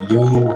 Yo.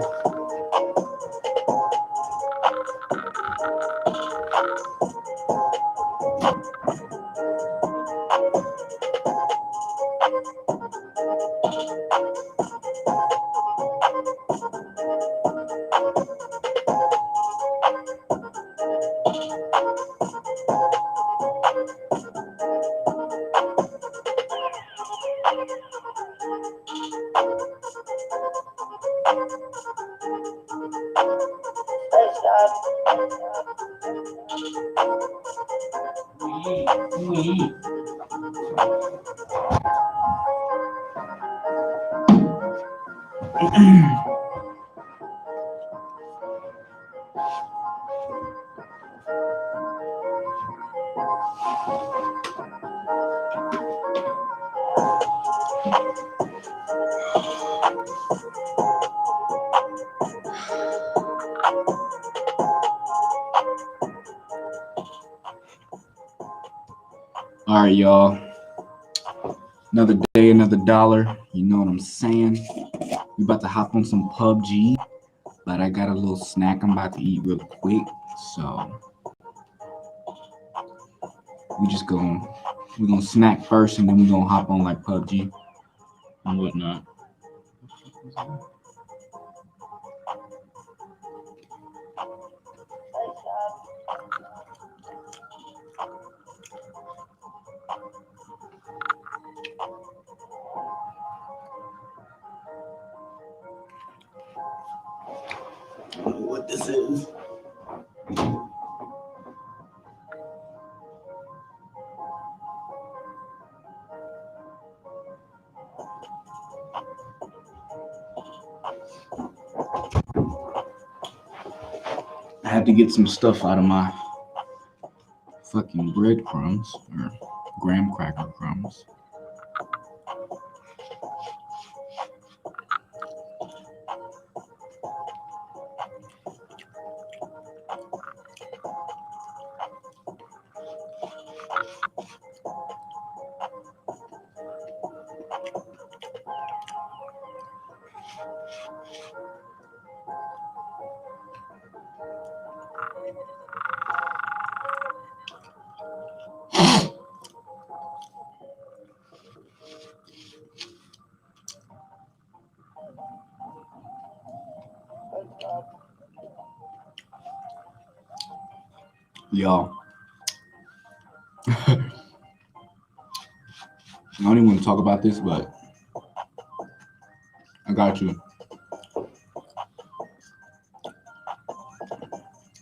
All right, y'all. Another day, another dollar. You know what I'm saying? We about to hop on some PUBG, but I got a little snack I'm about to eat real quick. So we're gonna snack first, and then we're gonna hop on like PUBG and whatnot. I don't know what this is. I had to get some stuff out of my fucking breadcrumbs or graham cracker crumbs. Y'all, I don't even want to talk about this, but I got you.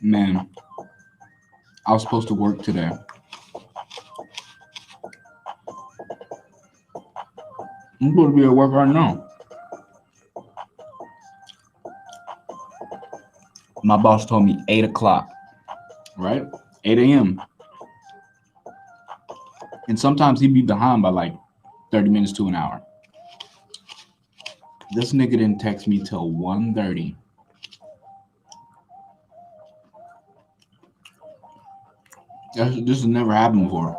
Man, I was supposed to work today. I'm supposed to be at work right now. My boss told me 8 o'clock, right? 8 a.m. And sometimes he'd be behind by like 30 minutes to an hour. This nigga didn't text me till 1:30. This has never happened before.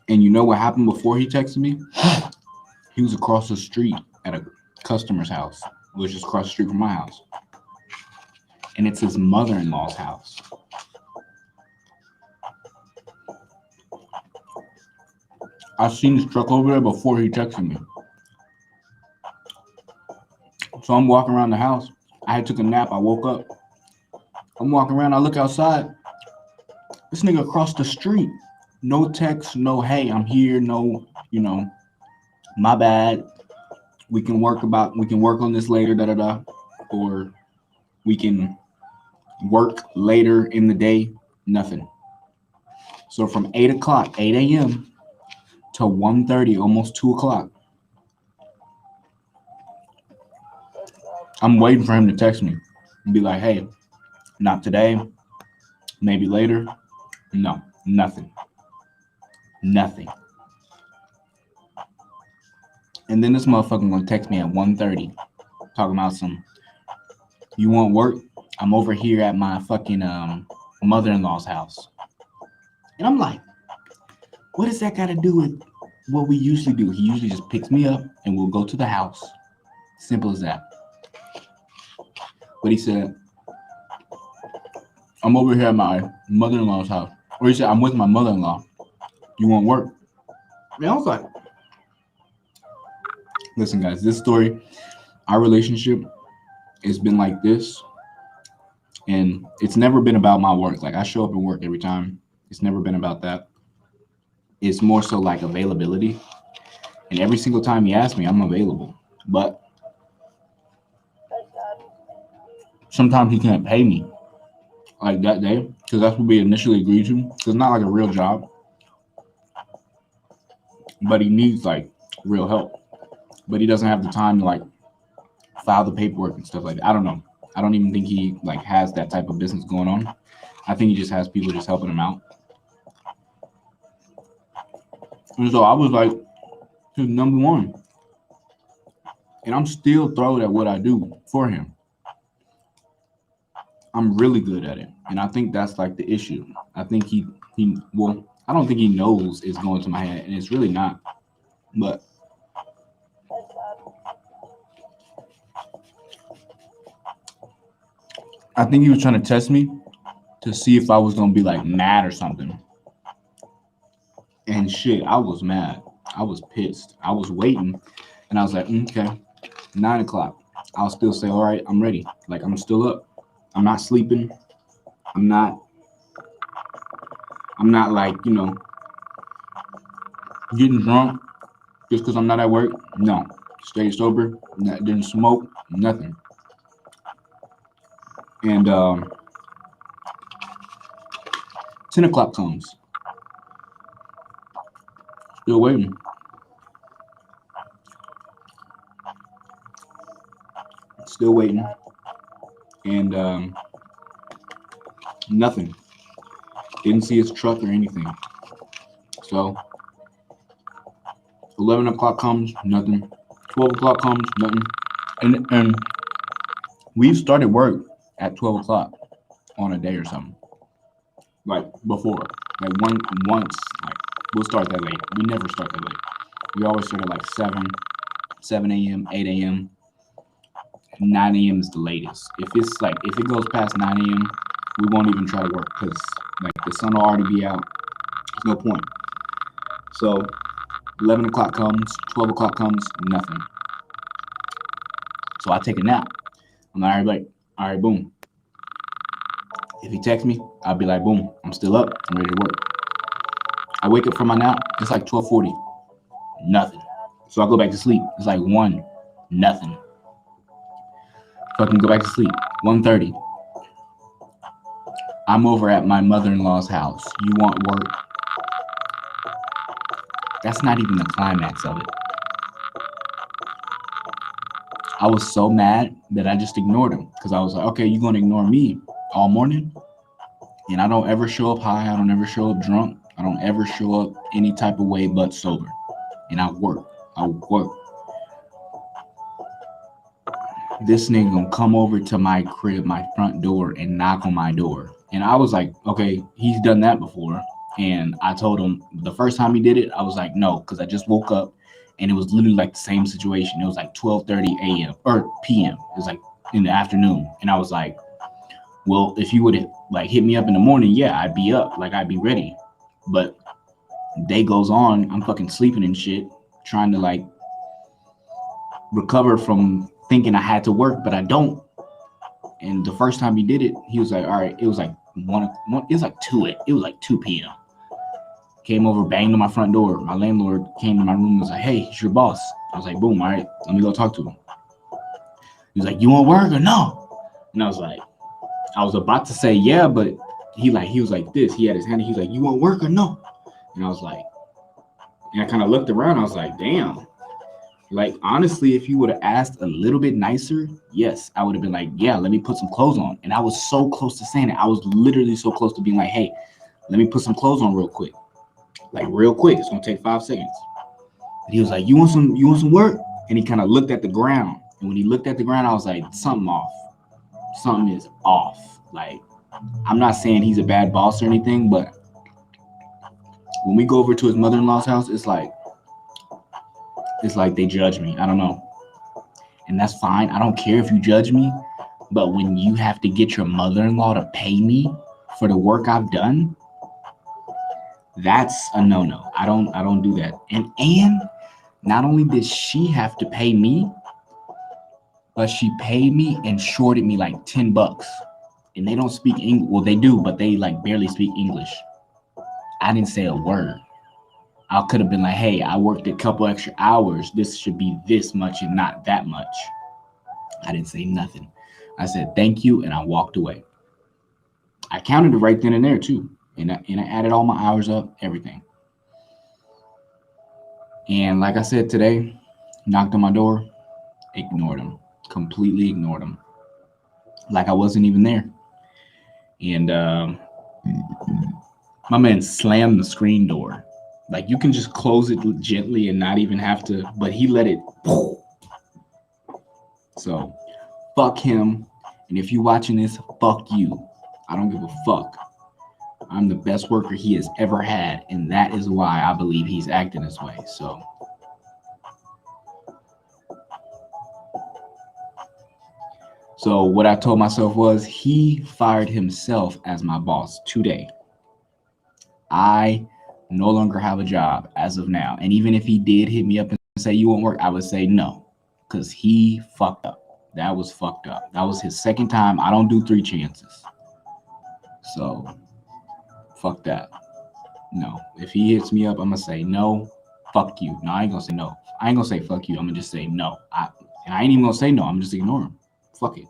And you know what happened before he texted me? He was across the street at a customer's house, which is across the street from my house. And it's his mother-in-law's house. I seen his truck over there before he texted me. So I'm walking around the house. I had took a nap. I woke up. I'm walking around. I look outside. This nigga across the street. No text. No, hey, I'm here. No, my bad. We can work on this later. Da da da. Or we can work later in the day. Nothing. So from 8 o'clock, 8 a.m. to 1:30, almost 2 o'clock. I'm waiting for him to text me and be like, hey, not today, maybe later. No, nothing. Nothing. And then this motherfucker gonna text me at 1:30, talking about you want work? I'm over here at my fucking mother-in-law's house. And I'm like, what does that got to do with what we usually do. He usually just picks me up and we'll go to the house. Simple as that. But he said, I'm over here at my mother-in-law's house. Or he said, I'm with my mother-in-law. You want work? And I was like, listen, guys, this story, our relationship has been like this. And it's never been about my work. Like, I show up and work every time. It's never been about that. It's more so like availability. And every single time he asks me, I'm available. But sometimes he can't pay me like that day because that's what we initially agreed to. So it's not like a real job. But he needs like real help. But he doesn't have the time to like file the paperwork and stuff like that. I don't know. I don't even think he like has that type of business going on. I think he just has people just helping him out. And so I was like, his number one. And I'm still thrilled at what I do for him. I'm really good at it. And I think that's like the issue. I think well, I don't think he knows it's going to my head, and it's really not. But I think he was trying to test me to see if I was going to be like mad or something. And shit, I was mad. I was pissed. I was waiting. And I was like, okay, 9 o'clock. I'll still say, all right, I'm ready. Like, I'm still up. I'm not sleeping. I'm not like, getting drunk just because I'm not at work. No. Stay sober. Didn't smoke. Nothing. And 10 o'clock comes. Still waiting. Still waiting. And nothing. Didn't see his truck or anything. So 11 o'clock comes, nothing. 12 o'clock comes, nothing. And we've started work at 12 o'clock on a day or something. Like before. Like once, like we'll start that late. We never start that late. We always start at like 7 a.m., 8 a.m. 9 a.m. is the latest. If it goes past 9 a.m., we won't even try to work because like the sun will already be out. There's no point. So 11 o'clock comes, 12 o'clock comes, nothing. So I take a nap. I'm like, all right, boom. If he texts me, I'll be like, boom, I'm still up. I'm ready to work. I wake up from my nap. It's like 12:40. Nothing. So I go back to sleep. It's like 1, nothing. So I can go back to sleep. 1:30. I'm over at my mother-in-law's house. You want work? That's not even the climax of it. I was so mad that I just ignored him because I was like, okay, you're going to ignore me all morning? And I don't ever show up high. I don't ever show up drunk. I don't ever show up any type of way but sober. And I work. This nigga gonna come over to my crib, my front door, and knock on my door. And I was like, okay, he's done that before. And I told him the first time he did it, I was like, no, because I just woke up and it was literally like the same situation. It was like 12:30 a.m. or p.m. It was like in the afternoon. And I was like, well, if you would have like hit me up in the morning, yeah, I'd be up, like I'd be ready. But day goes on, I'm fucking sleeping and shit, trying to like recover from thinking I had to work, but I don't. And the first time he did it, he was like, all right, it was like 1, it was like 2 p.m. Came over, banged on my front door. My landlord came to my room and was like, hey, it's your boss. I was like, boom, all right, let me go talk to him. He was like, you want work or no? And I was like, I was about to say yeah, but he was like this. He had his hand, he was like, you want work or no? And I was like, and I kind of looked around, I was like, damn. Like, honestly, if you would have asked a little bit nicer, yes, I would have been like, yeah, let me put some clothes on. And I was so close to saying it. I was literally so close to being like, hey, let me put some clothes on real quick. Like, real quick. It's going to take 5 seconds. And he was like, you want some work? And he kind of looked at the ground. And when he looked at the ground, I was like, something off. Something is off. Like, I'm not saying he's a bad boss or anything, but when we go over to his mother-in-law's house, it's like, It's like they judge me. I don't know. And that's fine. I don't care if you judge me. But when you have to get your mother-in-law to pay me for the work I've done, that's a no-no. I don't do that. And not only did she have to pay me, but she paid me and shorted me like $10. And they don't speak English. Well, they do, but they like barely speak English. I didn't say a word. I could have been like, hey, I worked a couple extra hours. This should be this much and not that much. I didn't say nothing. I said thank you and I walked away. I counted it right then and there too. And I added all my hours up, everything. And like I said today, knocked on my door, ignored him. Completely ignored him. Like I wasn't even there. And my man slammed the screen door. Like you can just close it gently and not even have to, but he let it. So fuck him. And if you're watching this, fuck you. I don't give a fuck. I'm the best worker he has ever had. And that is why I believe he's acting this way. So what I told myself was he fired himself as my boss today. I no longer have a job as of now. And even if he did hit me up and say you won't work, I would say no. Because he fucked up. That was fucked up. That was his second time. I don't do 3 chances. So fuck that. No. If he hits me up, I'm gonna say no. Fuck you. No, I ain't gonna say no. I ain't gonna say fuck you. I'm gonna just say no. I ain't even gonna say no. I'm just ignore him. Fuck it.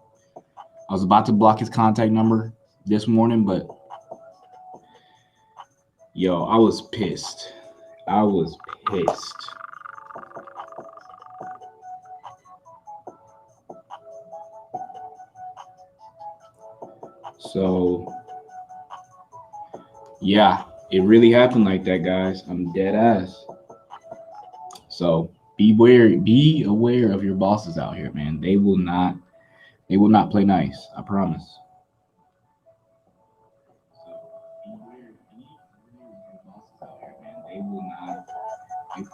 I was about to block his contact number this morning, but yo, I was pissed. I was pissed. So yeah, it really happened like that, guys. I'm dead ass. So be aware of your bosses out here, man. They will not play nice. I promise. They will not. I'm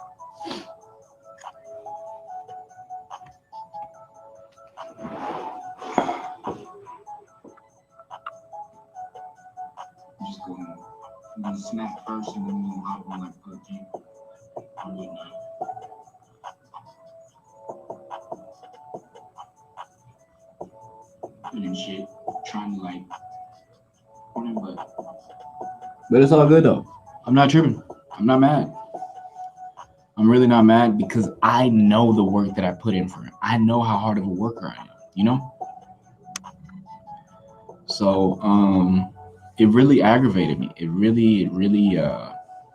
just gonna snap first and then I'm gonna hop on like PUBG. I wouldn't know. And shit, trying to like, but it's all good though. I'm not tripping. I'm not mad. I'm really not mad because I know the work that I put in for him. I know how hard of a worker I am, you know? So it really aggravated me. It really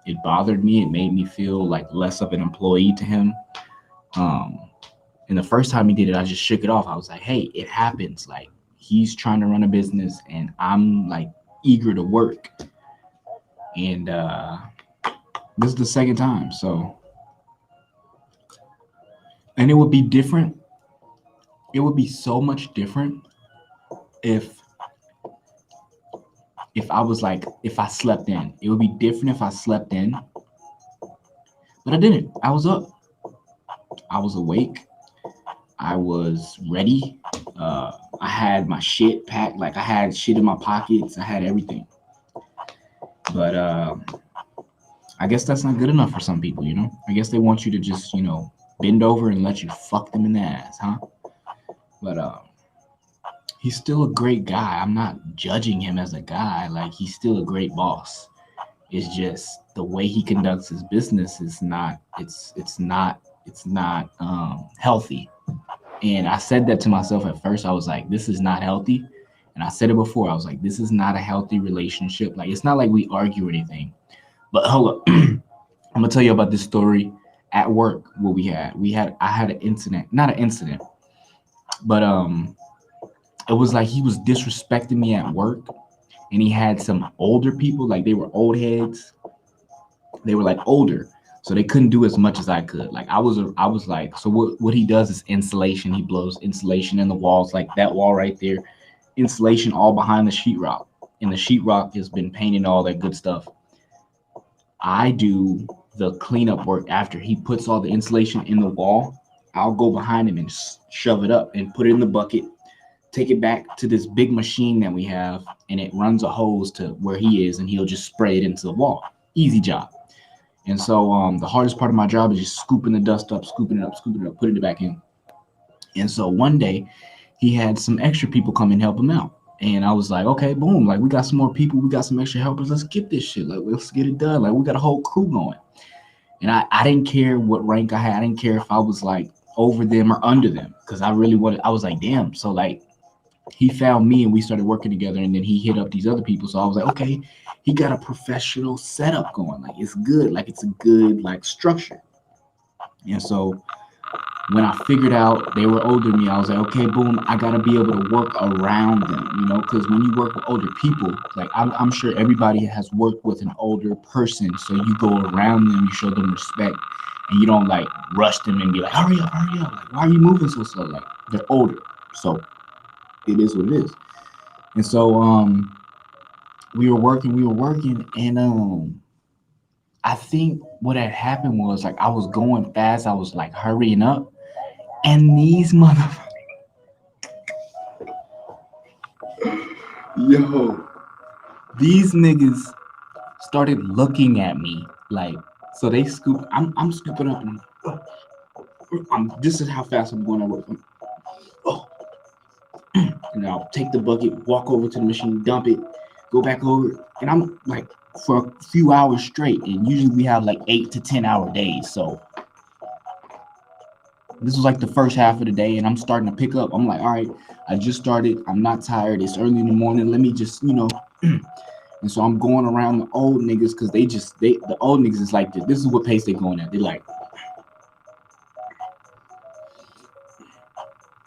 it bothered me. It made me feel like less of an employee to him. And the first time he did it, I just shook it off. I was like, hey, it happens. Like he's trying to run a business and I'm like eager to work. And this is the second time. So, and it would be different. It would be so much different if I was like, if I slept in. It would be different if I slept in. But I didn't. I was up. I was awake. I was ready. I had my shit packed. Like I had shit in my pockets. I had everything. But I guess that's not good enough for some people, you know? I guess they want you to just, you know, bend over and let you fuck them in the ass, huh? But he's still a great guy. I'm not judging him as a guy. Like he's still a great boss. It's just the way he conducts his business is not healthy. And I said that to myself at first. I was like, this is not healthy. And I said it before. I was like, this is not a healthy relationship. Like it's not like we argue or anything. But hold up. I'm gonna tell you about this story at work. What I had an incident, not an incident, but it was like he was disrespecting me at work, and he had some older people, like they were old heads. They were like older, so they couldn't do as much as I could. Like I was like, so what he does is insulation. He blows insulation in the walls, like that wall right there, insulation all behind the sheetrock, and the sheetrock has been painted, all that good stuff. I do the cleanup work after he puts all the insulation in the wall. I'll go behind him and shove it up and put it in the bucket, take it back to this big machine that we have, and it runs a hose to where he is, and he'll just spray it into the wall. Easy job. And so the hardest part of my job is just scooping the dust up, scooping it up, putting it back in. And so one day he had some extra people come and help him out. And I was like, okay, boom, like we got some more people, we got some extra helpers, let's get this shit. Like, let's get it done. Like, we got a whole crew going. And I didn't care what rank I had. I didn't care if I was like over them or under them. Cause I really wanted, I was like, damn. So like he found me and we started working together, and then he hit up these other people. So I was like, okay, he got a professional setup going. Like, it's good. Like, it's a good like structure. And so when I figured out they were older than me, I was like, okay, boom, I gotta be able to work around them, you know, because when you work with older people, like I'm sure everybody has worked with an older person, so you go around them, you show them respect, and you don't like rush them and be like, hurry up, like why are you moving so slow? Like, they're older, so it is what it is. And so we were working, and I think what had happened was like I was going fast, I was like hurrying up, and these motherfuckers, yo, these niggas started looking at me like, so they scoop. I'm scooping up, and this is how fast I'm going to work. Oh, and I'll take the bucket, walk over to the machine, dump it, go back over, and I'm like for a few hours straight. And usually we have like 8 to 10 hour days, so this was like the first half of the day, and I'm starting to pick up. I'm like, all right, I just started. I'm not tired. It's early in the morning. Let me just, And so I'm going around the old niggas because the old niggas is like this. This is what pace they going at. They're like,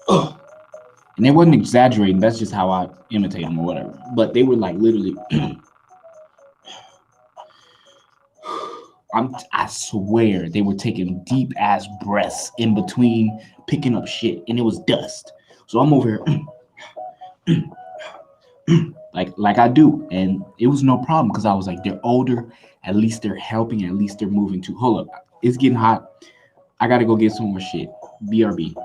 ugh. And they wasn't exaggerating. That's just how I imitate them or whatever. But they were like literally, I swear they were taking deep ass breaths in between picking up shit, and it was dust. So I'm over here. like I do, and it was no problem because I was like, they're older, at least they're helping, at least they're moving too. Hold up, it's getting hot. I gotta go get some more shit. BRB.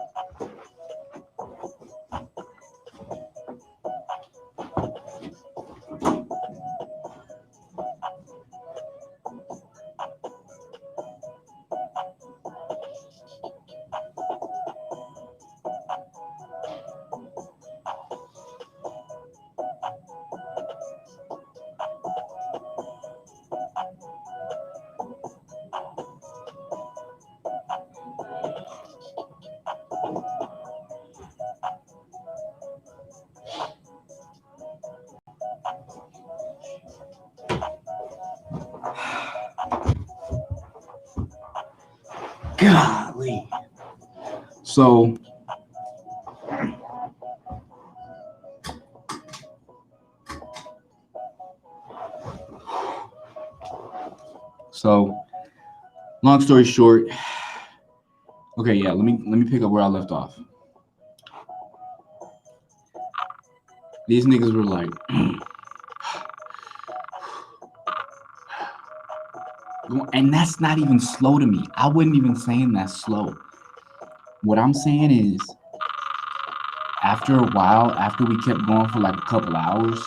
Golly. So long story short, okay, yeah, let me pick up where I left off. These niggas were like, and that's not even slow to me. I wasn't even saying that's slow. What I'm saying is, after a while, after we kept going for like a couple hours,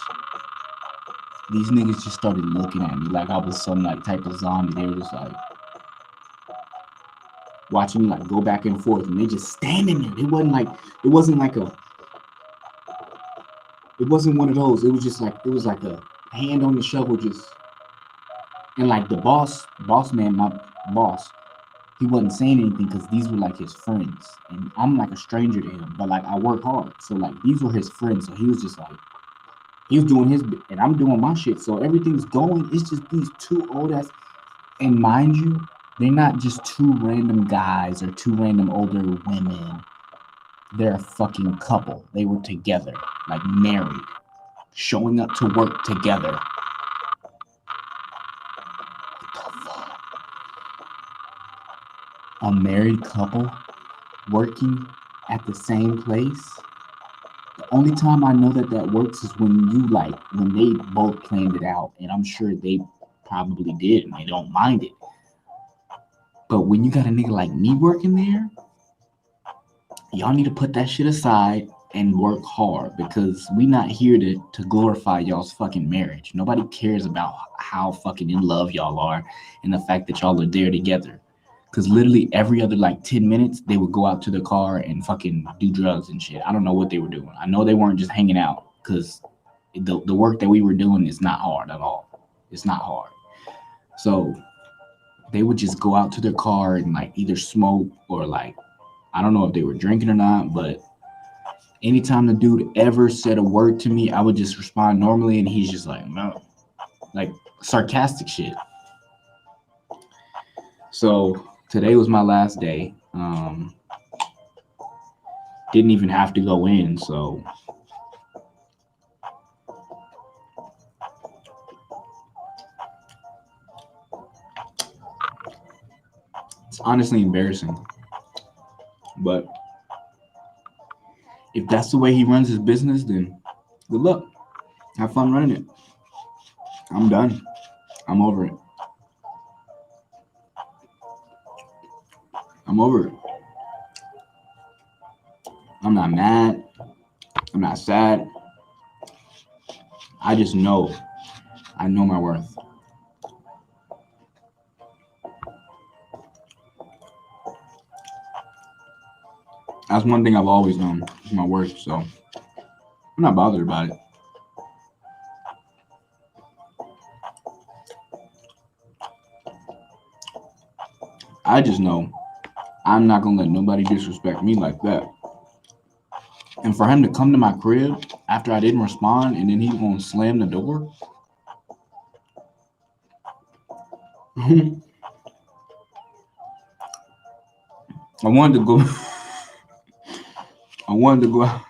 these niggas just started looking at me like I was some like type of zombie. They were just like watching me like go back and forth, and they just standing there. It wasn't one of those. It was like a hand on the shovel, just, and like the boss man, my boss, he wasn't saying anything because these were like his friends, and I'm like a stranger to him, but like I work hard, so like these were his friends, so he was just like, he was doing his bit and I'm doing my shit, so everything's going. It's just these two old ass, and mind you, they're not just two random guys or two random older women. They're a fucking couple. They were together, like married, showing up to work together. A married couple working at the same place. The only time I know that works is when when they both planned it out, and I'm sure they probably did, and they don't mind it. But when you got a nigga like me working there, y'all need to put that shit aside and work hard because we not here to glorify y'all's fucking marriage. Nobody cares about how fucking in love y'all are and the fact that y'all are there together. Because literally every other like 10 minutes, they would go out to the car and fucking do drugs and shit. I don't know what they were doing. I know they weren't just hanging out because the work that we were doing is not hard at all. It's not hard. So they would just go out to their car and like either smoke or like, I don't know if they were drinking or not, but anytime the dude ever said a word to me, I would just respond normally and he's just like, no, like sarcastic shit. So today was my last day. Didn't even have to go in, so it's honestly embarrassing. But if that's the way he runs his business, then good luck. Have fun running it. I'm done. I'm over it. I'm over it. I'm not mad. I'm not sad. I just know. I know my worth. That's one thing I've always known. Is my worth. So I'm not bothered about it. I just know I'm not gonna let nobody disrespect me like that. And for him to come to my crib after I didn't respond and then he's gonna slam the door. I wanted to go. I wanted to go. I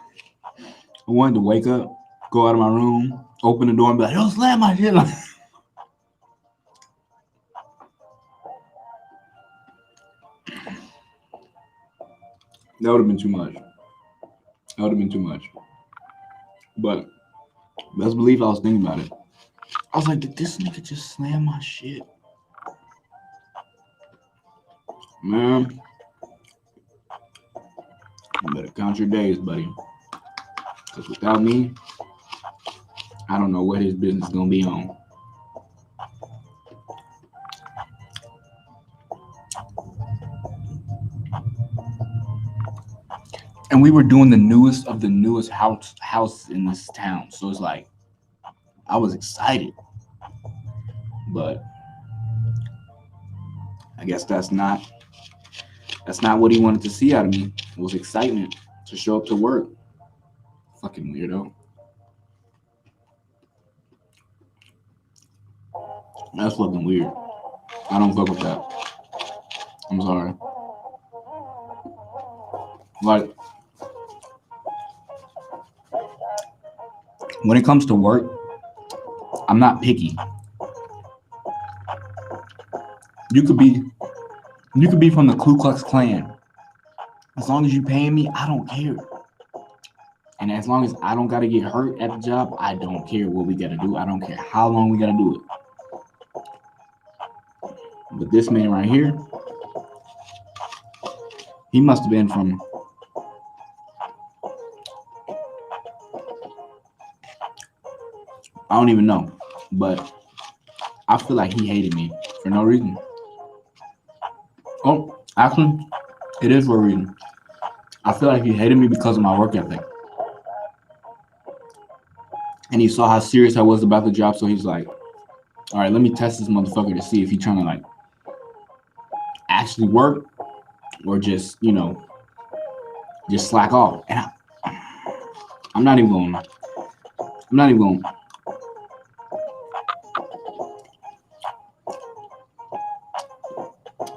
wanted to wake up, go out of my room, open the door, and be like, "Don't slam my shit!" That would have been too much. That would have been too much. But best believe I was thinking about it. I was like, "Did this nigga just slam my shit?" Man, you better count your days, buddy. Because without me, I don't know what his business is gonna be on. And we were doing the newest of the newest house in this town, so it's like I was excited, but I guess that's not what he wanted to see out of me. It was excitement to show up to work. Fucking weirdo. That's fucking weird. I don't fuck with that. I'm sorry. Like when it comes to work, I'm not picky. You could be from the Ku Klux Klan. As long as you paying me, I don't care. And as long as I don't gotta get hurt at the job, I don't care what we gotta do. I don't care how long we gotta do it. But this man right here, he must have been from I don't even know. But I feel like he hated me for no reason. Oh, actually, it is for a reason. I feel like he hated me because of my work ethic. And he saw how serious I was about the job, so he's like, all right, let me test this motherfucker to see if he's trying to like actually work or just, just slack off. And I'm not even going. I'm not even going.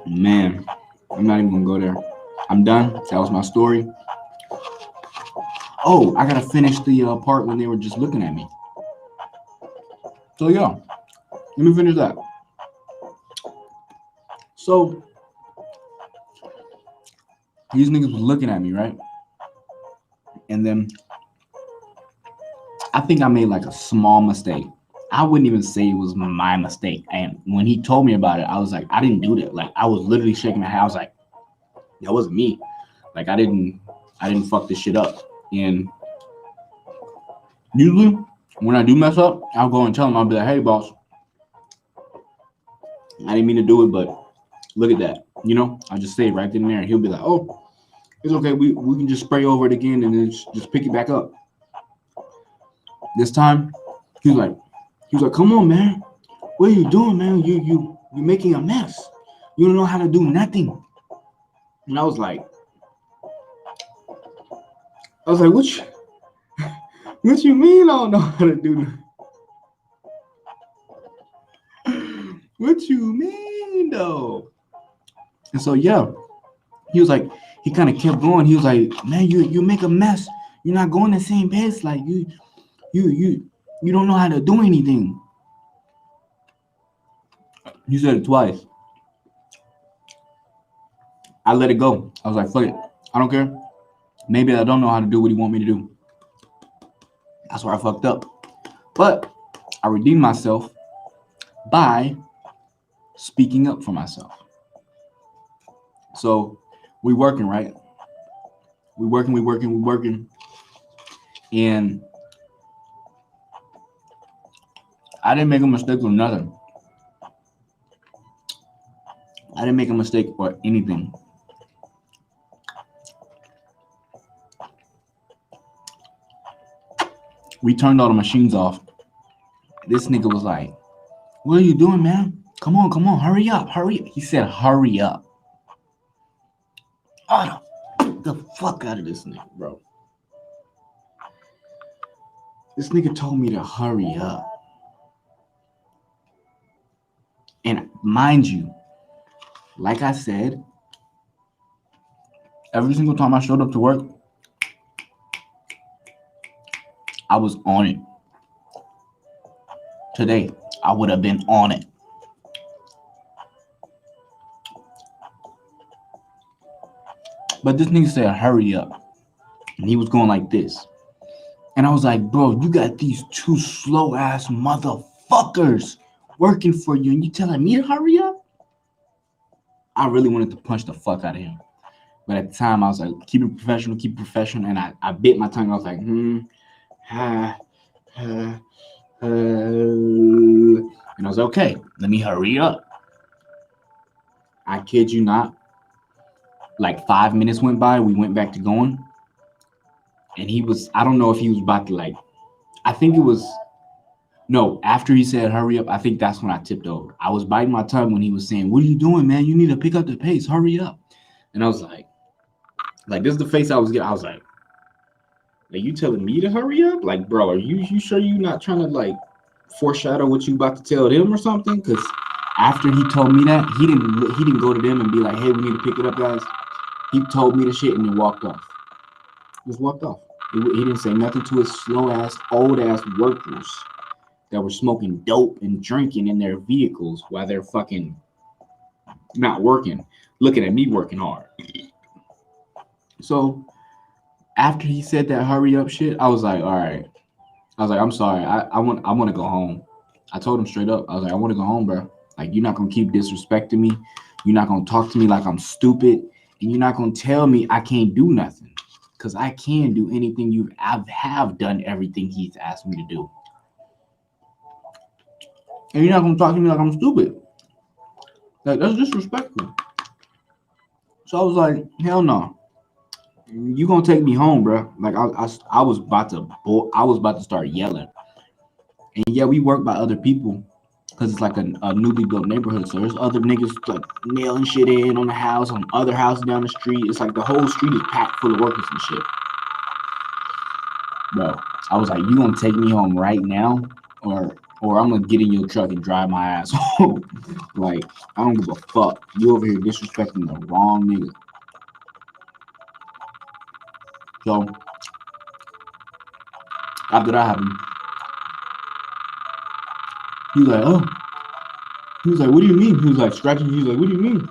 Man, I'm not even gonna go there. I'm done. That was my story. Oh, I gotta finish the part when they were just looking at me. So yeah, let me finish that. So these niggas was looking at me, right? And then I think I made like a small mistake. I wouldn't even say it was my mistake. And when he told me about it, I was like, I didn't do that. Like I was literally shaking my head. I was like, that wasn't me. Like I didn't fuck this shit up. And usually when I do mess up, I'll go and tell him. I'll be like, hey boss, I didn't mean to do it, but look at that. You know, I just say it right then and there. And he'll be like, oh, it's okay. We can just spray over it again and then just pick it back up. This time, he was like, come on, man. What are you doing, man? You're making a mess. You don't know how to do nothing. And I was like, what you mean I don't know how to do that? What you mean though? And so yeah, he was like, he kind of kept going. He was like, man, you make a mess. You're not going the same pace. Like you don't know how to do anything. You said it twice. I let it go. I was like, fuck it. I don't care. Maybe I don't know how to do what he want me to do. That's where I fucked up. But I redeemed myself by speaking up for myself. So we working, right? We working. And I didn't make a mistake or nothing. I didn't make a mistake or anything. We turned all the machines off. This nigga was like, what are you doing, man? Come on, hurry up. He said, hurry up. Oh, the fuck out of this nigga, bro. This nigga told me to hurry up. And mind you, like I said, every single time I showed up to work, I was on it. Today, I would have been on it. But this nigga said, hurry up. And he was going like this. And I was like, bro, you got these two slow ass motherfuckers working for you and you telling me to hurry up? I really wanted to punch the fuck out of him. But at the time, I was like, keep it professional. And I bit my tongue. I was like, and I was like, okay, let me hurry up. I kid you not. Like 5 minutes went by. We went back to going. And he was, I don't know if he was about to like, I think it was, no, after he said hurry up, I think that's when I tipped over. I was biting my tongue when he was saying, what are you doing, man? You need to pick up the pace. Hurry up. And I was like this is the face I was getting. I was like, are you telling me to hurry up? Like, bro, are you sure you're not trying to like foreshadow what you about to tell them or something? Because after he told me that, he didn't go to them and be like, hey, we need to pick it up, guys. He told me the shit and then walked off. Just walked off. He didn't say nothing to his slow ass, old ass workers that were smoking dope and drinking in their vehicles while they're fucking not working, looking at me working hard. So after he said that hurry up shit, I was like, all right. I was like, I'm sorry. I want to go home. I told him straight up. I was like, I want to go home, bro. Like, you're not going to keep disrespecting me. You're not going to talk to me like I'm stupid. And you're not going to tell me I can't do nothing. Because I can do anything I have done everything he's asked me to do. And you're not going to talk to me like I'm stupid. Like, that's disrespectful. So I was like, hell no. You gonna take me home, bro? Like I was about to start yelling. And yeah, we work by other people because it's like a newly built neighborhood. So there's other niggas like nailing shit in on the house, on other houses down the street. It's like the whole street is packed full of workers and shit. Bro, I was like, you gonna take me home right now, or I'm gonna get in your truck and drive my ass home. Like, I don't give a fuck. You over here disrespecting the wrong nigga. So after that happened, he was like, oh. He was like, what do you mean? He was like scratching. He was like, what do you mean?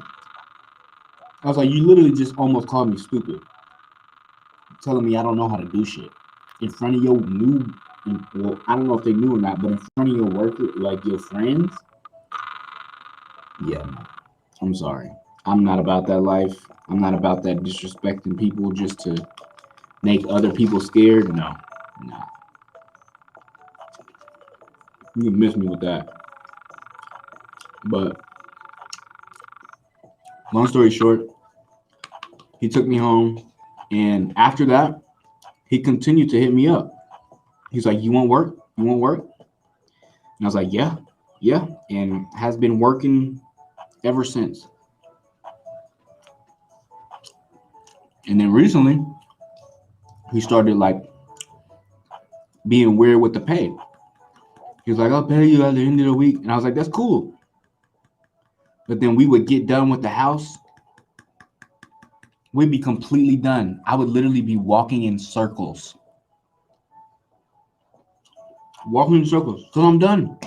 I was like, you literally just almost called me stupid. Telling me I don't know how to do shit. In front of Well, I don't know if they knew or not, but in front of your worker, like your friends, yeah, no. I'm sorry. I'm not about that life. I'm not about that disrespecting people just to make other people scared. No, no. You can miss me with that. But long story short, he took me home, and after that, he continued to hit me up. He's like, "You want work? You want work?" And I was like, "Yeah, yeah," and has been working ever since. And then recently, he started like being weird with the pay. He was like, "I'll pay you at the end of the week," and I was like, "That's cool." But then we would get done with the house. We'd be completely done. I would literally be walking in circles, till I'm done.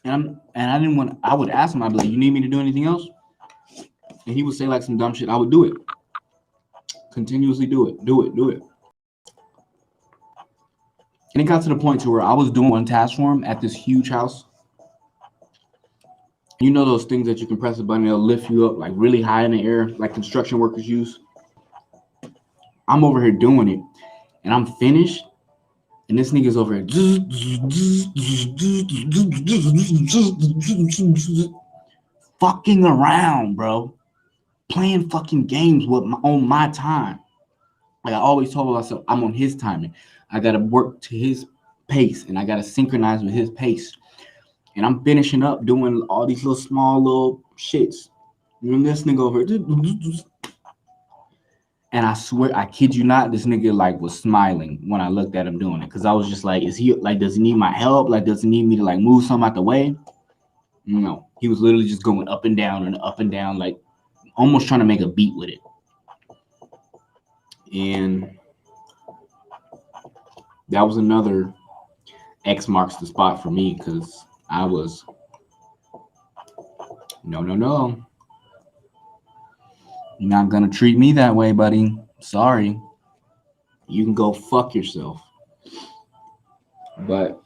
And I didn't want. I would ask him. I'd be like, "You need me to do anything else?" And he would say like some dumb shit. I would do it. Continuously do it. Do it. Do it. And it got to the point to where I was doing one task for him at this huge house. You know those things that you can press a button, it'll lift you up like really high in the air, like construction workers use. I'm over here doing it, and I'm finished, and this nigga's over here fucking around, bro, playing fucking games with on my time. Like I always told myself, I'm on his timing. I gotta work to his pace, and I gotta synchronize with his pace. And I'm finishing up doing all these little small little shits. And this nigga over here, and I swear, I kid you not, this nigga like was smiling when I looked at him doing it, because I was just like, is he like, does he need my help? Like, does he need me to like move something out the way? No, he was literally just going up and down, like almost trying to make a beat with it. And that was another X marks the spot for me, because I was no, no, no. You're not gonna treat me that way, buddy. Sorry. You can go fuck yourself. But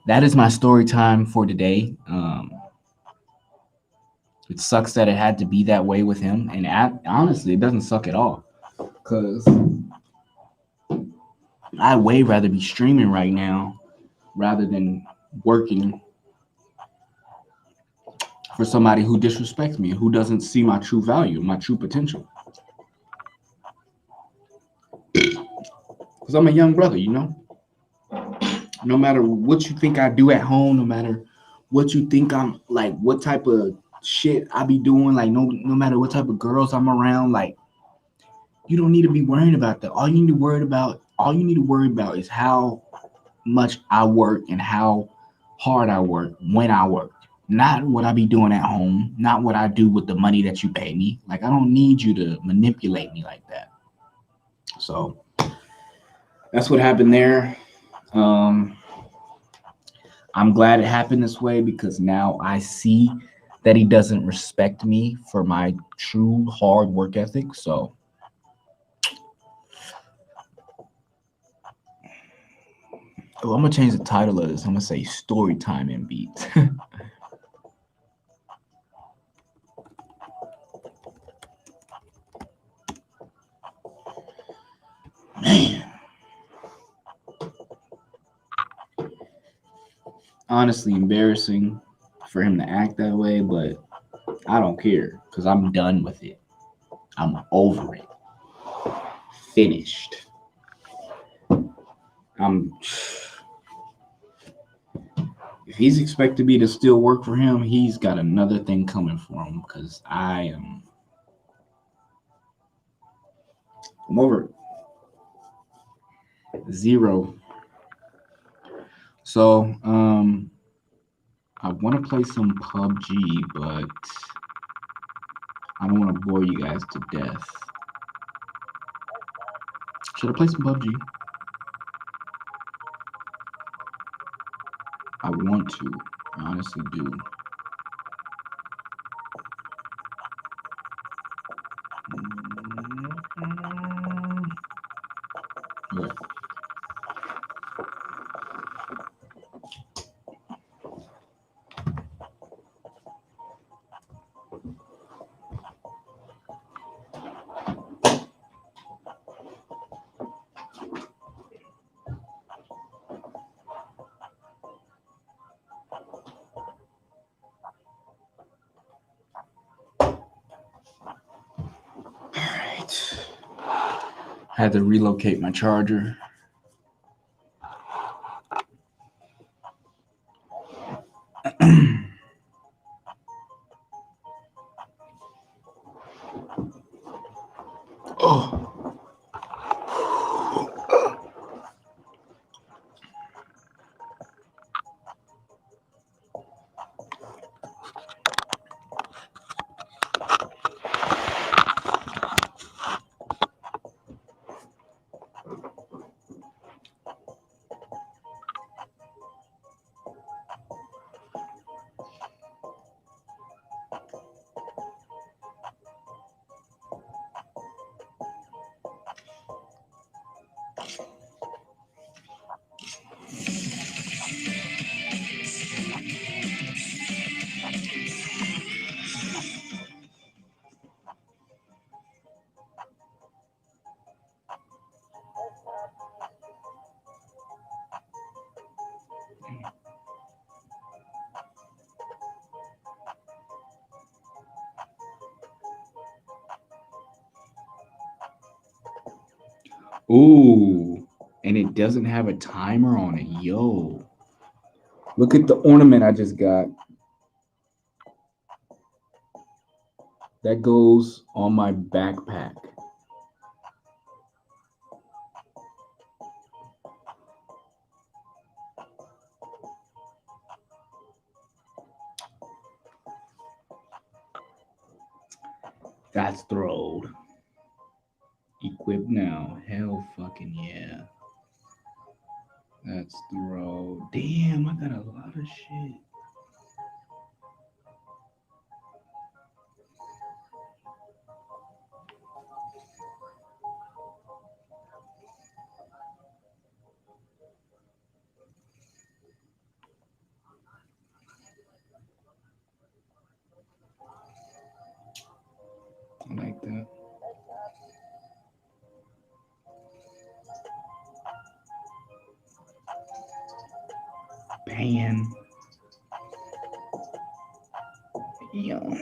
that is my story time for today. It sucks that it had to be that way with him, and honestly, it doesn't suck at all, because I'd way rather be streaming right now rather than working for somebody who disrespects me, who doesn't see my true value, my true potential. Because I'm a young brother, you know? No matter what you think I do at home, no matter what you think I'm like, what type of shit I be doing, like no matter what type of girls I'm around, like you don't need to be worrying about that. All you need to worry about is how much I work and how hard I work when I work. Not what I be doing at home, not what I do with the money that you pay me. Like I don't need you to manipulate me like that. So that's what happened there. Um, I'm glad it happened this way, because now I see that he doesn't respect me for my true hard work ethic. So I'm gonna change the title of this. I'm gonna say story time and beats. Man, honestly embarrassing for him to act that way, but I don't care, because I'm done with it. I'm over it. Finished. I'm If he's expected me to still work for him, he's got another thing coming for him, because I'm over it. Zero. So I want to play some PUBG, but I don't want to bore you guys to death. Should I play some PUBG? I want to. I honestly do. Okay. Had to relocate my charger. Oh. Ooh, and it doesn't have a timer on it. Yo, look at the ornament I just got. That goes on my backpack. That's thrilled. Equipped now. Hell fucking yeah. That's thrilled. Damn, I got a lot of shit. I like that. Pan. Yo.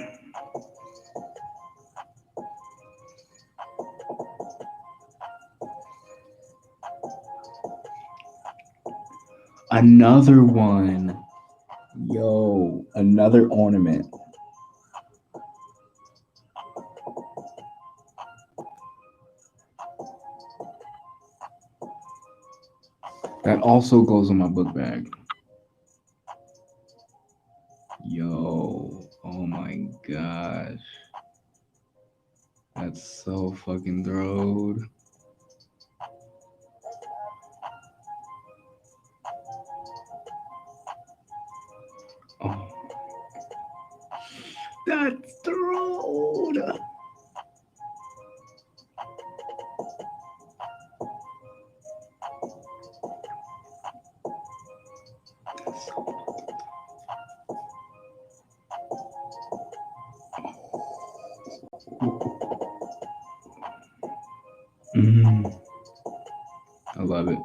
Another one. Yo, another ornament. That also goes in my book bag. Yo, oh my gosh. That's so fucking thrilled. Oh, that's thrilled. Mm, I love it.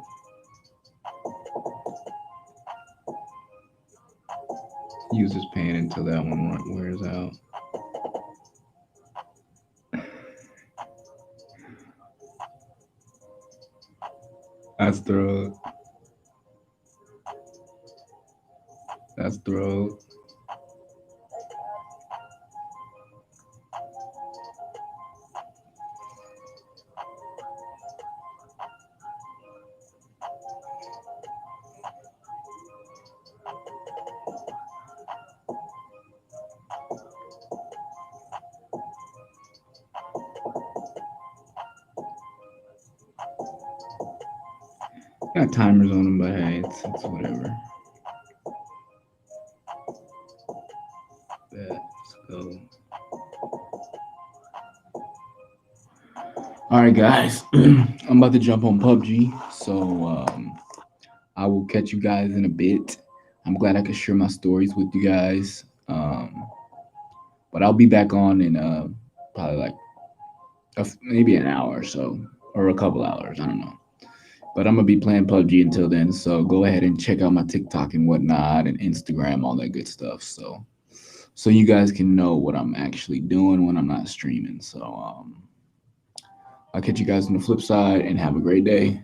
Use this pan until that one wears out. That's thrilled. That's thrilled. Got timers on them, but hey, it's whatever. Let's go. All right, guys. I'm about to jump on PUBG, so I will catch you guys in a bit. I'm glad I could share my stories with you guys. But I'll be back on in probably like maybe an hour or so, or a couple hours. I don't know. But I'm gonna be playing PUBG until then. So go ahead and check out my TikTok and whatnot, and Instagram, all that good stuff. So you guys can know what I'm actually doing when I'm not streaming. So I'll catch you guys on the flip side and have a great day.